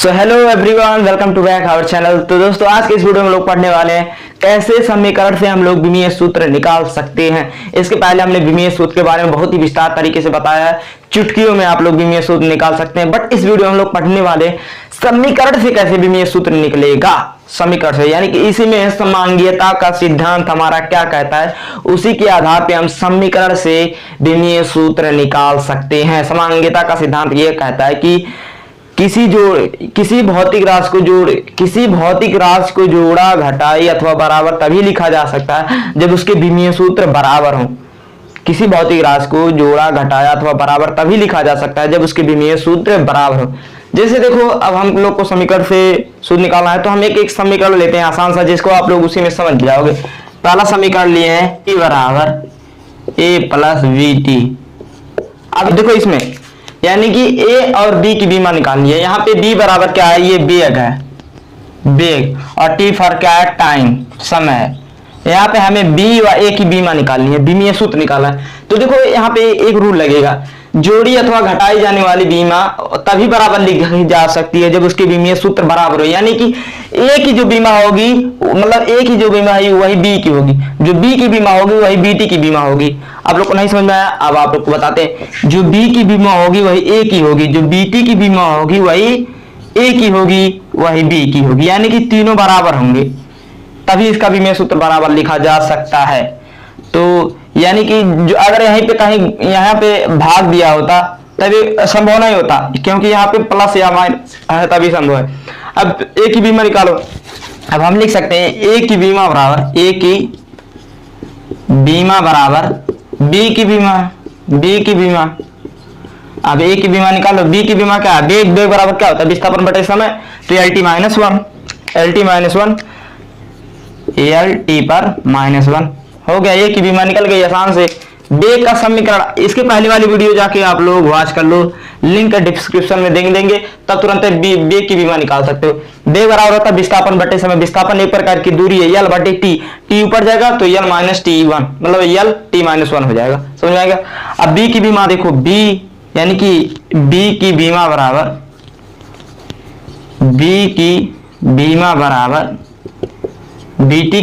So hello everyone, welcome to back our channel. तो दोस्तों, आज के इस वीडियो में लोग पढ़ने वाले हैं कैसे समीकरण से हम लोग विमीय सूत्र निकाल सकते हैं। इसके पहले हमने विमीय सूत्र के बारे में बहुत ही विस्तार तरीके से बताया है, चुटकियों में आप लोग विमीय सूत्र निकाल सकते हैं। बट इस वीडियो में हम लोग पढ़ने वाले समीकरण से कैसे विमीय सूत्र निकलेगा। समीकरण से यानी कि इसी में समांगीयता का सिद्धांत हमारा क्या कहता है, उसी के आधार पे हम समीकरण से विमीय सूत्र निकाल सकते हैं। समांगीयता का सिद्धांत ये कहता है कि किसी भौतिक राशि को जोड़ा, घटाई अथवा बराबर तभी लिखा जा सकता है जब उसके विमीय सूत्र बराबर हो। किसी भौतिक राशि को जोड़ा, घटाया अथवा बराबर तभी लिखा जा सकता है जब उसके विमीय सूत्र बराबर हो। जैसे देखो, अब हम लोग को समीकरण से सूत्र निकालना है, तो हम एक समीकरण लेते हैं आसान सा, जिसको आप लोग उसी में समझ जाओगे। पहला समीकरण लिए हैं e बराबर a प्लस बी टी। अब देखो इसमें यानी कि a और b की बीमा निकालनी है। यहाँ पे b बराबर क्या है, ये बेग है, बेग, और t फॉर क्या है, टाइम, समय है। यहाँ पे हमें b व a की बीमा निकालनी है, विमीय सूत्र निकालना है। तो देखो यहाँ पे एक रूल लगेगा, जोड़ी अथवा घटाई जाने वाली बीमा तभी बराबर लिखी जा सकती है जब उसके विमीय सूत्र बराबर हो। यानी कि a की जो बीमा होगी, मतलब a की जो बीमा है वही b की होगी, जो b की बीमा होगी वही bt की बीमा होगी। आप लोग को नहीं समझ में आया, अब आप लोग को बताते हैं। जो b की बीमा होगी वही a की होगी, जो bt की बीमा होगी वही a की होगी, वही b की होगी। यानी कि तीनों बराबर होंगे तभी इसका विमीय सूत्र बराबर लिखा जा सकता है। तो यानी कि जो अगर यहीं पे कहीं यहाँ पे भाग दिया होता तभी संभव नहीं होता, क्योंकि यहाँ पे प्लस या माइनस है तभी संभव है। अब a की बीमा निकालो। अब हम लिख सकते हैं a की बीमा बराबर b की बीमा। अब a की बीमा निकालो, b की बीमा क्या है, बेग बराबर क्या होता है, विस्थापन बटे समय। तो lt माइनस वन, lt पर माइनस वन हो गया। a की बीमा निकल गई आसान से। बेग का समीकरण, इसके पहले वाली वीडियो जाके आप लोग वॉच कर लो, लिंक डिस्क्रिप्शन में देंगे, तब तुरंत बेग की बीमा निकाल सकते हो। बेग बराबर होता है विस्थापन बटे समय। विस्थापन एक प्रकार की दूरी है, l बटे t ऊपर जाएगा तो l माइनस t1, मतलब l t माइनस वन हो जाएगा। समझ में आएगा। अब b की बीमा देखो, b यानी कि b की बीमा बराबर bt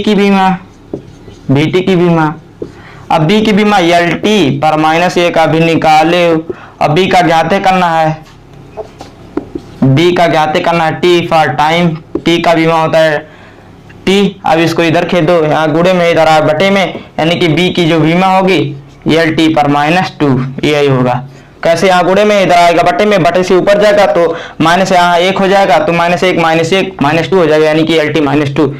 की बीमा। अब b की बीमा lt पर माइनस एक अभी निकाले। अब b का ज्ञाते करना है, t फॉर टाइम। t का बीमा होता है t। अब इसको इधर खेल दो, यहाँ गुड़े में इधर आए बटे में, यानी कि b की जो बीमा होगी lt पर माइनस टू, यही होगा। कैसे, यहाँ गुड़े में इधर आएगा बटे में, बटे से ऊपर जाएगा तो माइनस यहाँ एक हो जाएगा, तो माइनस एक माइनस टू हो जाएगा, यानी कि lt माइनस टू।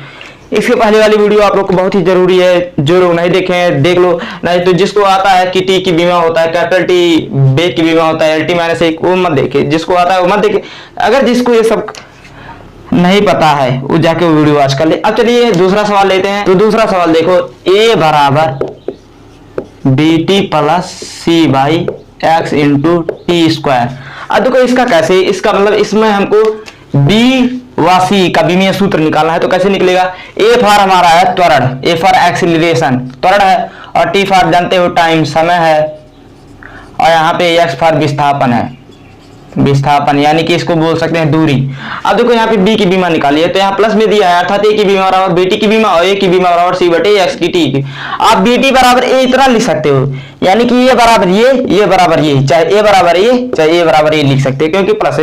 इसके पहले वाली वीडियो आप लोग को बहुत ही जरूरी है, जो लोग नहीं देखे हैं देख लो, नहीं तो जिसको आता है कि टी की बीमा होता है, कैपिटल टी, बेग की बीमा होता है lt माइनस एक, वो मत देखे। जिसको आता है वो मत देखे। अगर जिसको ये सब नहीं पता है वो जाके वो वीडियो वॉच कर ले। अब चलिए दूसरा सवाल लेते हैं। तो दूसरा सवाल देखो, a बराबर bt plus c by x into T square. अब देखो इसका कैसे, इसका मतलब इसमें हमको b व c का विमीय सूत्र निकालना है। तो कैसे निकलेगा, a फॉर हमारा है त्वरण, a फॉर एक्सीलरेशन त्वरण है, और t फॉर जानते हो टाइम, समय है, और यहाँ पे x फॉर विस्थापन है, यानी कि इसको बोल सकते हैं दूरी। अब देखो यहाँ पे b की बीमा निकाली है, तो यहाँ प्लस में दिया है, अर्थात a की बीमा बराबर bt की बीमा, और a की बीमा बराबर c बटे x की t की। आप bt बराबर a इतना लिख सकते हो, यानी कि ये बराबर ये बराबर ये, चाहे a बराबर ये लिख सकते हैं, क्योंकि प्लस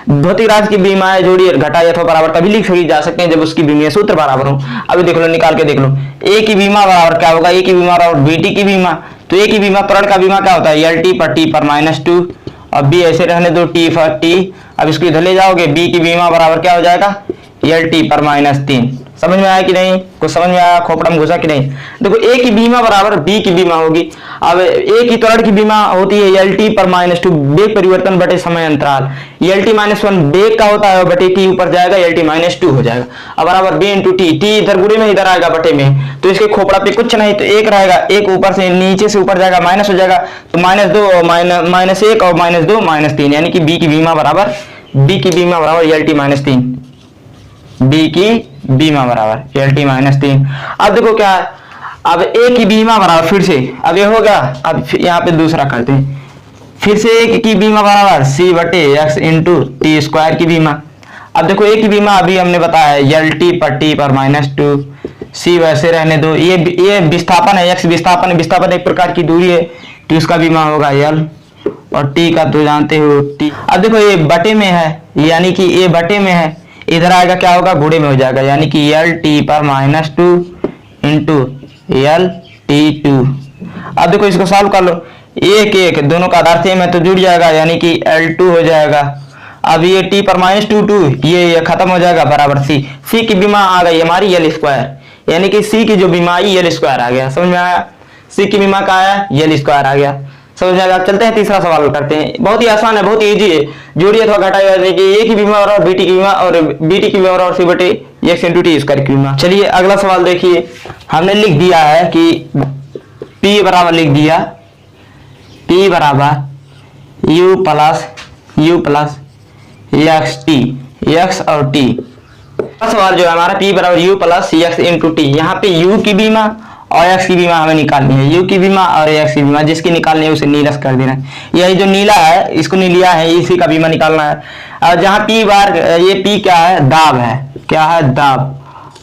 भौतिक राशि की बीमा है, जोड़ी घटाई अथवा बराबर तभी लिख जा सकते हैं जब उसकी विमीय सूत्र बराबर हो। अभी देख लो, निकाल के देख लो, a की बीमा बराबर क्या होगा, a की बीमा बराबर bt की बीमा। तो a की बीमा, त्वरण का बीमा क्या होता है, lt पर t पर माइनस टू, अब b ऐसे रहने दो, t फॉर t। अब इसको इधर ले जाओगे, b की बीमा बराबर क्या हो जाएगा, lt पर माइनस तीन। समझ में आया कि नहीं, कुछ समझ में आया, खोपड़ा में घुसा कि नहीं। देखो a की बीमा बराबर b की बीमा होगी। अब a की त्वरण की बीमा होती है lt पर माइनस टू, बेग परिवर्तन बटे समय अंतराल, lt माइनस वन बेग का होता है, बटे t ऊपर जाएगा, lt माइनस टू हो जाएगा। अब बराबर b इंटू टी, इधर गुड़े में इधर आएगा बटे में, तो इसके खोपड़ा पे कुछ नहीं, तो एक रहेगा, एक ऊपर से नीचे से ऊपर जाएगा, माइनस हो जाएगा, तो माइनस दो और माइनस एक और माइनस दो माइनस तीन, यानी कि b की बीमा बराबर lt माइनस तीन, b की बीमा बराबर lt माइनस तीन। अब देखो क्या है, अब a की बीमा बराबर, फिर से अब ये हो गया। अब यहाँ पे दूसरा करते हैं, फिर से a की बीमा बराबर c बटे x इंटू टी स्क्वायर की बीमा। अब देखो ए की बीमा अभी हमने बताया एल टी पर टी पर -2, सी वैसे रहने दो। ये विस्थापन है, एक्स विस्थापन है, विस्थापन एक प्रकार की दूरी है, तो उसका बीमा होगा एल, और टी का तो जानते हो टी। अब देखो ये बटे में है, यानी कि ये बटे में है, इधर आएगा क्या होगा, गुणे में हो जाएगा, यानी कि एल टी पर -2 इंटू एल टी 2। अब देखो इसको सॉल्व कर लो, एक एक दोनों का आधार सेम है तो जुड़ जाएगा, यानी कि L2 हो जाएगा। अब ये t पर -2 ये खत्म हो जाएगा, बराबर सी। सी की बीमा आ गई हमारी एल स्क्वायर, यानी कि सी की जो बीमा आई एल स्क्वायर आ गया, समझ में आया। सी की बीमा का आया एल स्क्वायर आ गया, समझ में आएगा। चलते हैं तीसरा सवाल करते हैं, बहुत ही आसान है, बहुत ही इजी है। जोड़िए अथवा घटाइए, यानी कि ए की बीमा और बीटी की बीमा, और बीटी की बीमा और सी बटे एक्स इंटू टी स्क्वायर की बीमा। चलिए अगला सवाल देखिए, हमने लिख दिया है कि P बराबर लिख दिया, P बराबर U plus x T, x और टी। सवाल जो है हमारा P बराबर U plus x into T. यहाँ पे U की बीमा और एक्स की बीमा हमें निकालनी है, U की बीमा और एक्स की बीमा जिसकी निकालनी है उसे नीरस कर देना है। यही जो नीला है इसको नहीं लिया है, इसी का बीमा निकालना है। और जहाँ P बार, ये P क्या है, दाब है, क्या है, दाब।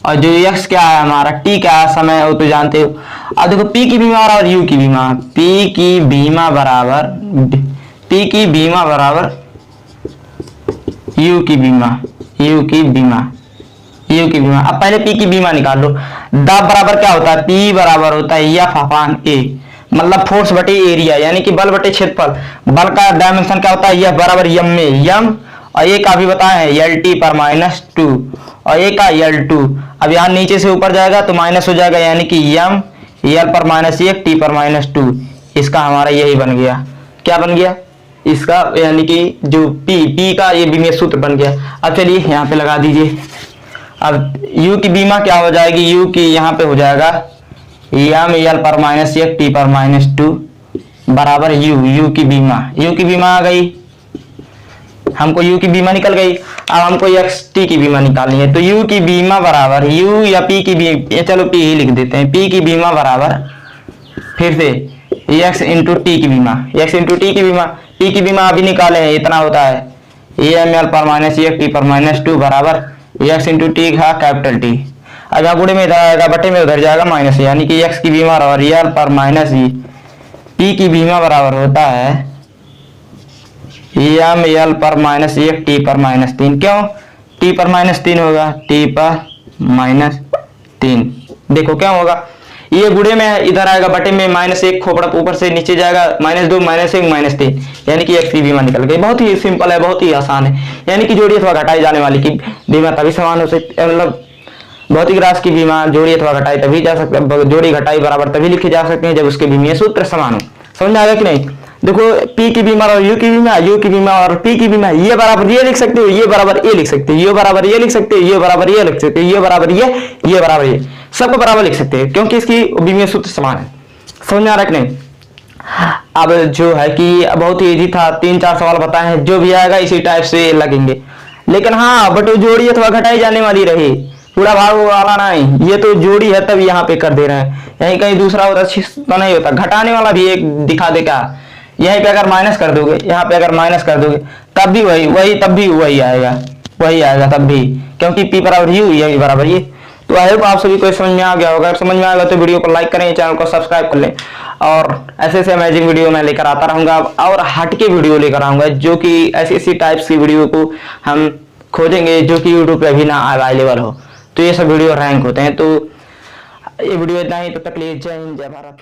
और जो x क्या है हमारा, t क्या है, समय, वो तो जानते हो। अब देखो p की बीमा और u की बीमा, p की बीमा बराबर u की बीमा। अब पहले p की बीमा निकाल लो। दाब बराबर क्या होता है, p बराबर होता है F अपान a, मतलब फोर्स बटे एरिया, यानी कि बल बटे क्षेत्रफल। बल का डायमेंशन क्या होता है, F बराबर m में, m, और ये का भी बताया है एल टी पर -2 और ये का L2। अब यहाँ नीचे से ऊपर जाएगा तो माइनस हो जाएगा, यानी कि m एल पर -1 टी पर -2। इसका हमारा यही बन गया, क्या बन गया इसका, यानी कि जो p का ये बीमा सूत्र बन गया। अब चलिए यहाँ पे लगा दीजिए। अब u की बीमा क्या हो जाएगी, u की यहाँ पे हो जाएगा m एल पर -1 टी पर -2 बराबर u की बीमा आ गई, हमको u की बीमा निकल गई। अब हमको एक्स टी की बीमा निकालनी है, तो u की बीमा बराबर u या p की बीमा, चलो p ही लिख देते हैं, p की बीमा बराबर फिर से x इंटू टी की बीमा, p की बीमा अभी निकाले हैं, इतना होता है एम एल पर -1 टी पर -2 बराबर x इंटू टी का कैपिटल टी। अब यहाँ गुणे में इधर आएगा, बटे में उधर जाएगा माइनस, यानी कि x की बीमा बराबर एल पर -e, p की बीमा बराबर होता है एम एल पर -1 टी पर -3। क्यों टी पर -3 होगा, टी पर -3, देखो क्या होगा, ये गुणे में इधर आएगा, बटे में -1 खोपड़ा ऊपर से नीचे जाएगा, -2 -1 -3, यानी कि x की बीमा निकल गई। बहुत ही सिंपल है, बहुत ही आसान है, यानी कि जोड़ी अथवा घटाई जाने वाली की बीमा तभी समान हो सकती, मतलब भौतिक राशि की बीमा जोड़ी अथवा घटाई तभी जा सकते हैं, जोड़ी घटाई बराबर तभी लिखी जा सकते हैं जब उसके बीमा सूत्र समान हो। समझ में आएगा कि नहीं। देखो p की बीमा और u की बीमा और p की बीमा, ये बराबर ये लिख सकते हो, ये बराबर ये लिख सकते हो, ये बराबर ये लिख सकते हो, ये बराबर ये लिख सकते हो, ये बराबर ये बराबर ये, सबको बराबर लिख सकते हैं क्योंकि इसकी बीमा सूत्र समान है। समझ में आ रहा है कि नहीं। अब जो है कि बहुत ही इजी था, 3-4 सवाल बताए हैं, जो भी आएगा इसी टाइप से लगेंगे, लेकिन हाँ बट जोड़ी अथवा घटाई जाने वाली रही, पूरा भाग वाला नहीं, ये तो जोड़ी है तब यहाँ पे कर दे रहे हैं, यहीं कहीं दूसरा होता तो नहीं होता। घटाने वाला भी एक दिखा दे क्या, यहीं पे अगर माइनस कर दोगे, यहाँ पे अगर माइनस कर दोगे तब भी वही तब भी वही आएगा तब भी, क्योंकि p बराबर u, यही बराबर ये। तो आई होप आप सभी को समझ में आ गया होगा। अगर समझ में आएगा तो वीडियो को लाइक करें, चैनल को सब्सक्राइब कर लें, और ऐसे ऐसे अमेजिंग वीडियो मैं लेकर आता रहूंगा, और हटके वीडियो लेकर आऊंगा, जो कि ऐसी टाइप्स की वीडियो को हम खोजेंगे जो कि यूट्यूब पे अभी ना अवेलेबल हो, तो ये सब वीडियो रैंक होते हैं। तो ये वीडियो इतना ही, तब तक के लिए जय हिंद, जय भारत।